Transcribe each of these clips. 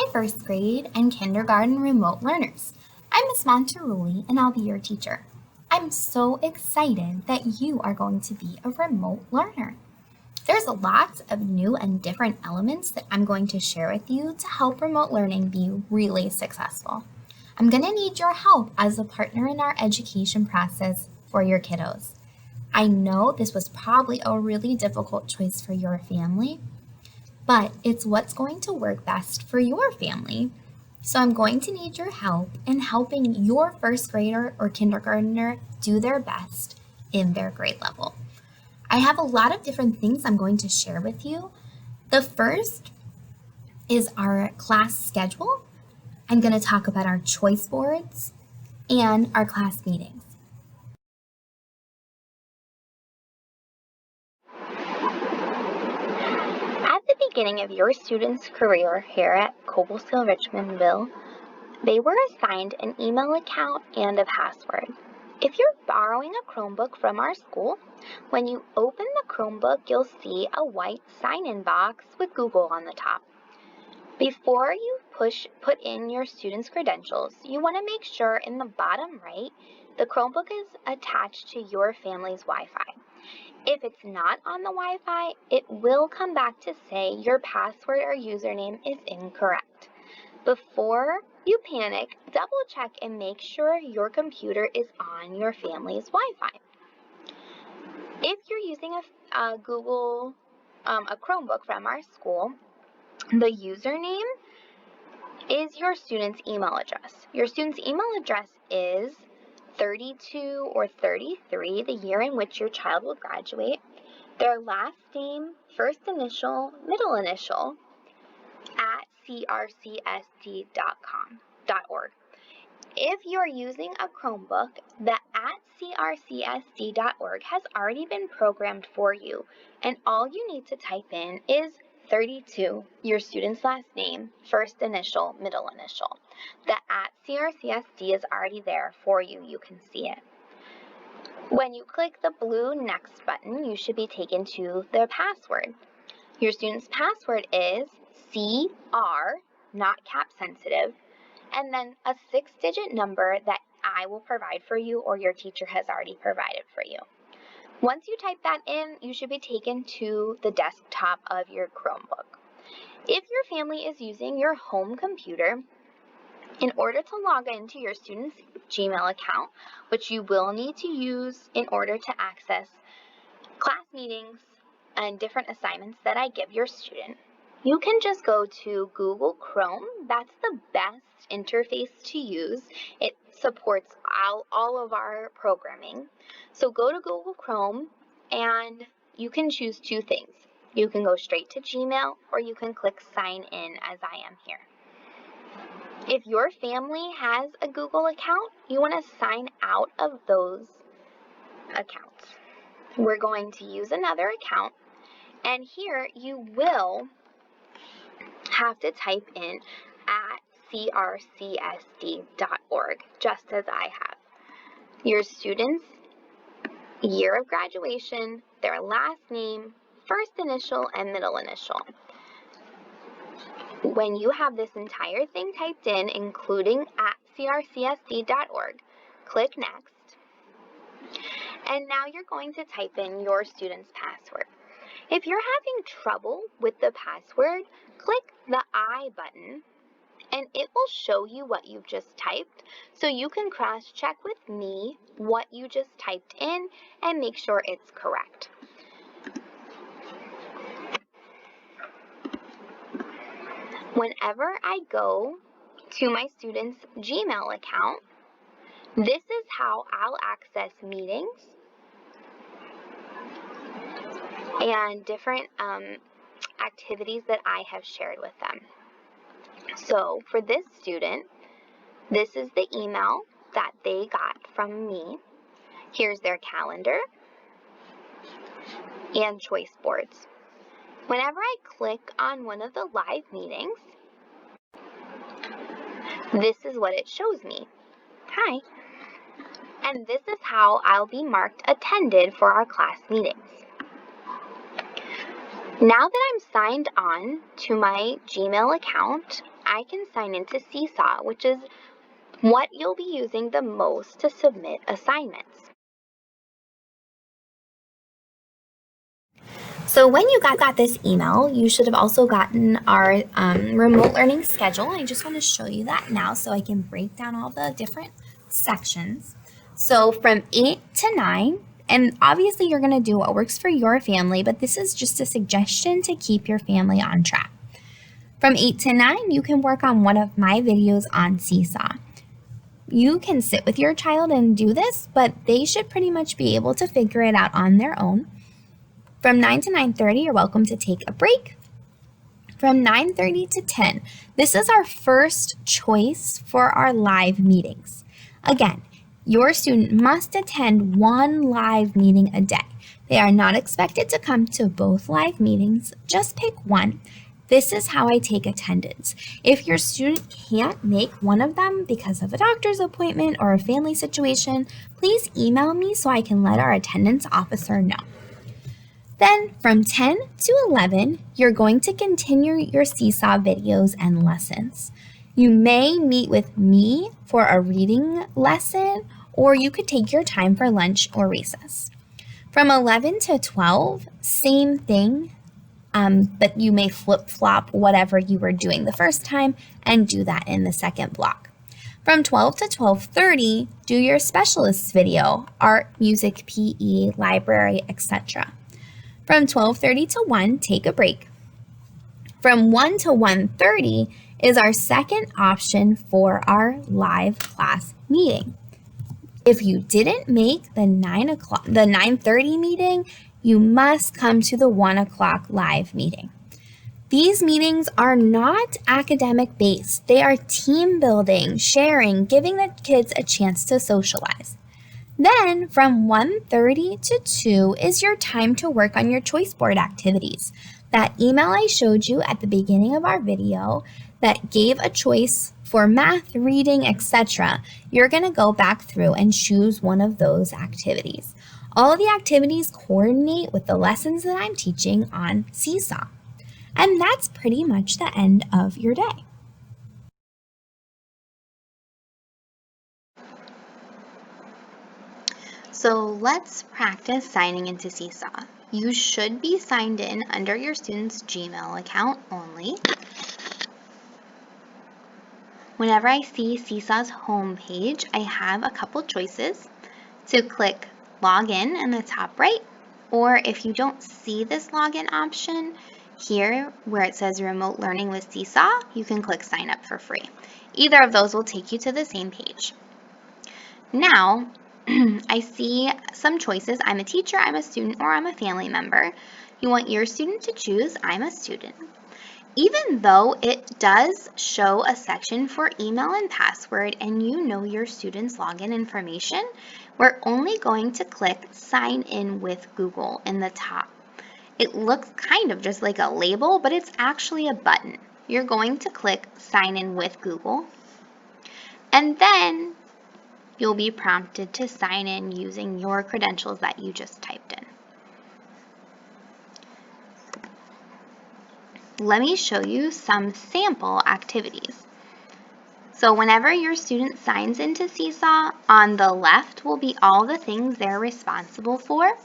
Hi, first grade and kindergarten remote learners. I'm Miss Monteruli and I'll be your teacher. I'm so excited that you are going to be a remote learner. There's a lot of new and different elements that I'm going to share with you to help remote learning be really successful. I'm going to need your help as a partner in our education process for your kiddos. I know this was probably a really difficult choice for your family, but it's what's going to work best for your family. So I'm going to need your help in helping your first grader or kindergartner do their best in their grade level. I have a lot of different things I'm going to share with you. The first is our class schedule. I'm going to talk about our choice boards and our class meetings. At the beginning of your student's career here at Cobleskill Richmondville, they were assigned an email account and a password. If you're borrowing a Chromebook from our school, when you open the Chromebook, you'll see a white sign-in box with Google on the top. Before you put in your student's credentials, you want to make sure in the bottom right, the Chromebook is attached to your family's Wi-Fi. If it's not on the Wi-Fi, it will come back to say your password or username is incorrect. Before you panic, double check and make sure your computer is on your family's Wi-Fi. If you're using a Chromebook from our school, the username is your student's email address. Your student's email address is 32 or 33, the year in which your child will graduate, their last name, first initial, middle initial, at crcsd.org. If you're using a Chromebook, the at crcsd.org has already been programmed for you, and all you need to type in is 32, your student's last name, first initial, middle initial. The at crcsd is already there for you. You can see it. When you click the blue Next button, you should be taken to their password. Your student's password is CR, not cap sensitive, and then a 6-digit number that I will provide for you or your teacher has already provided for you. Once you type that in, you should be taken to the desktop of your Chromebook. If your family is using your home computer, in order to log into your student's Gmail account, which you will need to use in order to access class meetings and different assignments that I give your student, you can just go to Google Chrome. That's the best interface to use. It supports all of our programming. So go to Google Chrome and you can choose two things. You can go straight to Gmail or you can click sign in as I am here. If your family has a Google account, you want to sign out of those accounts. We're going to use another account, and here you will have to type in at crcsd.org, just as I have. Your student's year of graduation, their last name, first initial, and middle initial. When you have this entire thing typed in, including at crcsd.org, click Next. And now you're going to type in your student's password. If you're having trouble with the password, click the I button and it will show you what you've just typed, so you can cross-check with me what you just typed in and make sure it's correct. Whenever I go to my student's Gmail account, this is how I'll access meetings and different activities that I have shared with them. So for this student, this is the email that they got from me. Here's their calendar and choice boards. Whenever I click on one of the live meetings, this is what it shows me. Hi. And this is how I'll be marked attended for our class meetings. Now that I'm signed on to my Gmail account, I can sign into Seesaw, which is what you'll be using the most to submit assignments. So when you got this email, you should have also gotten our remote learning schedule. I just want to show you that now so I can break down all the different sections. So from 8 to 9, and obviously you're going to do what works for your family, but this is just a suggestion to keep your family on track. From 8 to 9, you can work on one of my videos on Seesaw. You can sit with your child and do this, but they should pretty much be able to figure it out on their own. From 9 to 9:30, you're welcome to take a break. From 9:30 to 10, this is our first choice for our live meetings. Again, your student must attend one live meeting a day. They are not expected to come to both live meetings, just pick one. This is how I take attendance. If your student can't make one of them because of a doctor's appointment or a family situation, please email me so I can let our attendance officer know. Then from 10 to 11, you're going to continue your Seesaw videos and lessons. You may meet with me for a reading lesson, or you could take your time for lunch or recess. From 11 to 12, same thing, but you may flip-flop whatever you were doing the first time and do that in the second block. From 12 to 12:30, do your specialists video, art, music, PE, library, etc. From 12:30 to 1, take a break. From 1 to 1:30 is our second option for our live class meeting. If you didn't make the 9:30 meeting, you must come to the 1 o'clock live meeting. These meetings are not academic based. They are team building, sharing, giving the kids a chance to socialize. Then from 1:30 to 2 is your time to work on your choice board activities. That email I showed you at the beginning of our video that gave a choice for math, reading, etc., you're going to go back through and choose one of those activities. All of the activities coordinate with the lessons that I'm teaching on Seesaw. And that's pretty much the end of your day. So let's practice signing into Seesaw. You should be signed in under your student's Gmail account only. Whenever I see Seesaw's homepage, I have a couple choices to click Login in the top right, or if you don't see this login option here where it says Remote Learning with Seesaw, you can click Sign Up for free. Either of those will take you to the same page. Now, I see some choices. I'm a teacher, I'm a student, or I'm a family member. You want your student to choose I'm a student. Even though it does show a section for email and password and you know your student's login information, we're only going to click Sign In with Google in the top. It looks kind of just like a label, but it's actually a button. You're going to click Sign In with Google, and then you'll be prompted to sign in using your credentials that you just typed in. Let me show you some sample activities. So whenever your student signs into Seesaw, on the left will be all the things they're responsible for.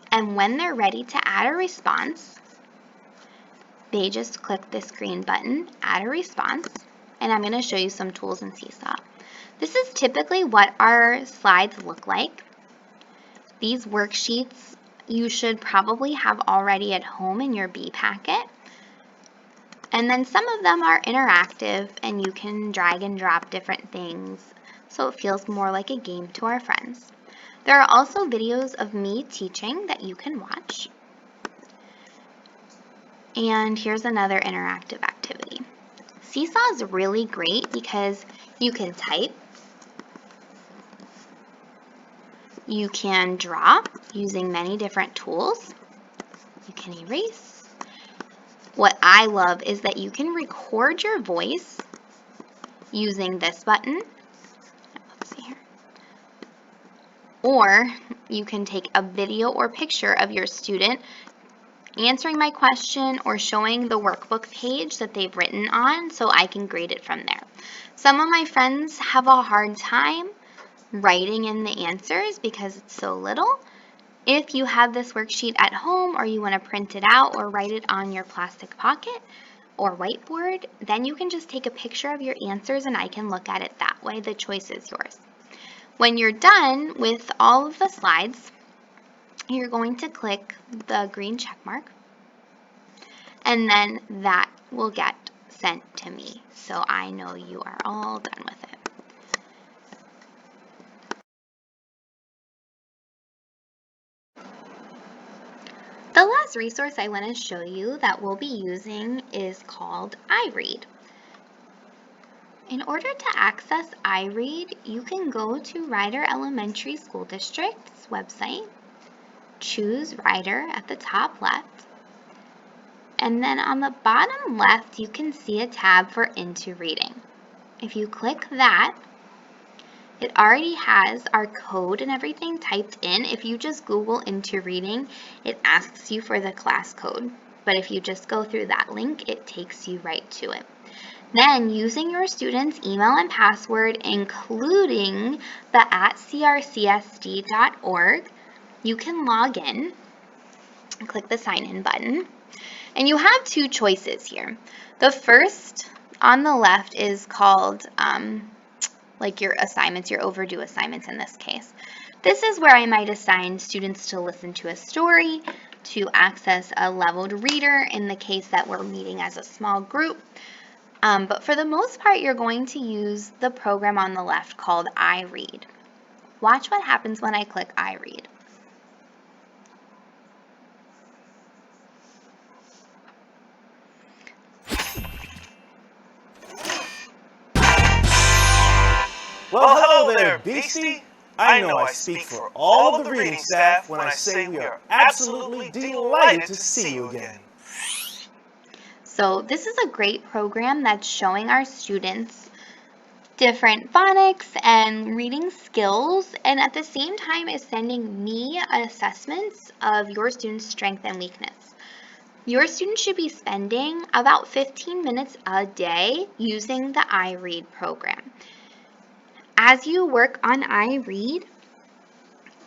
And when they're ready to add a response, they just click this green button, Add a Response, and I'm going to show you some tools in Seesaw. This is typically what our slides look like. These worksheets you should probably have already at home in your B packet. And then some of them are interactive and you can drag and drop different things so it feels more like a game to our friends. There are also videos of me teaching that you can watch. And here's another interactive activity. Seesaw is really great because you can type, you can draw using many different tools, you can erase. What I love is that you can record your voice using this button. Let's see here. Or you can take a video or picture of your student answering my question or showing the workbook page that they've written on so I can grade it from there. Some of my friends have a hard time writing in the answers because it's so little. If you have this worksheet at home or you want to print it out or write it on your plastic pocket or whiteboard, then you can just take a picture of your answers and I can look at it that way. The choice is yours. When you're done with all of the slides, you're going to click the green check mark, and then that will get sent to me so I know you are all done with it. The last resource I want to show you that we'll be using is called iRead. In order to access iRead, you can go to Ryder Elementary School District's website, choose Ryder at the top left, and then on the bottom left you can see a tab for Into Reading. If you click that, it already has our code and everything typed in. If you just Google Into Reading, it asks you for the class code. But if you just go through that link, it takes you right to it. Then, using your student's email and password, including the @crcsd.org, you can log in and click the sign in button. And you have two choices here. The first on the left is called like your assignments, your overdue assignments in this case. This is where I might assign students to listen to a story, to access a leveled reader in the case that we're meeting as a small group. But for the most part, you're going to use the program on the left called iRead. Watch what happens when I click iRead. Well, hello there, Beastie. I know I speak for all of the reading staff when I say we are absolutely delighted to see you again. So this is a great program that's showing our students different phonics and reading skills, and at the same time is sending me assessments of your student's strength and weakness. Your student should be spending about 15 minutes a day using the iRead program. As you work on iRead,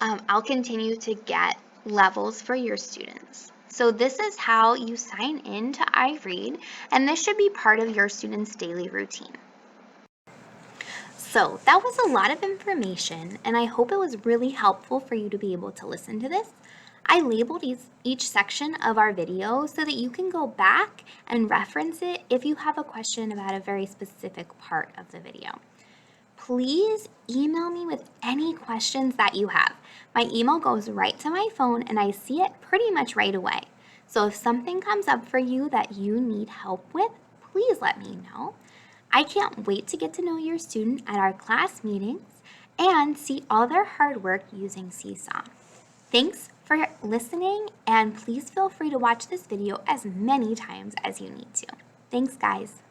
I'll continue to get levels for your students. So this is how you sign in to iRead, and this should be part of your students' daily routine. So that was a lot of information, and I hope it was really helpful for you to be able to listen to this. I labeled each section of our video so that you can go back and reference it if you have a question about a very specific part of the video. Please email me with any questions that you have. My email goes right to my phone and I see it pretty much right away. So if something comes up for you that you need help with, please let me know. I can't wait to get to know your student at our class meetings and see all their hard work using Seesaw. Thanks for listening, and please feel free to watch this video as many times as you need to. Thanks, guys.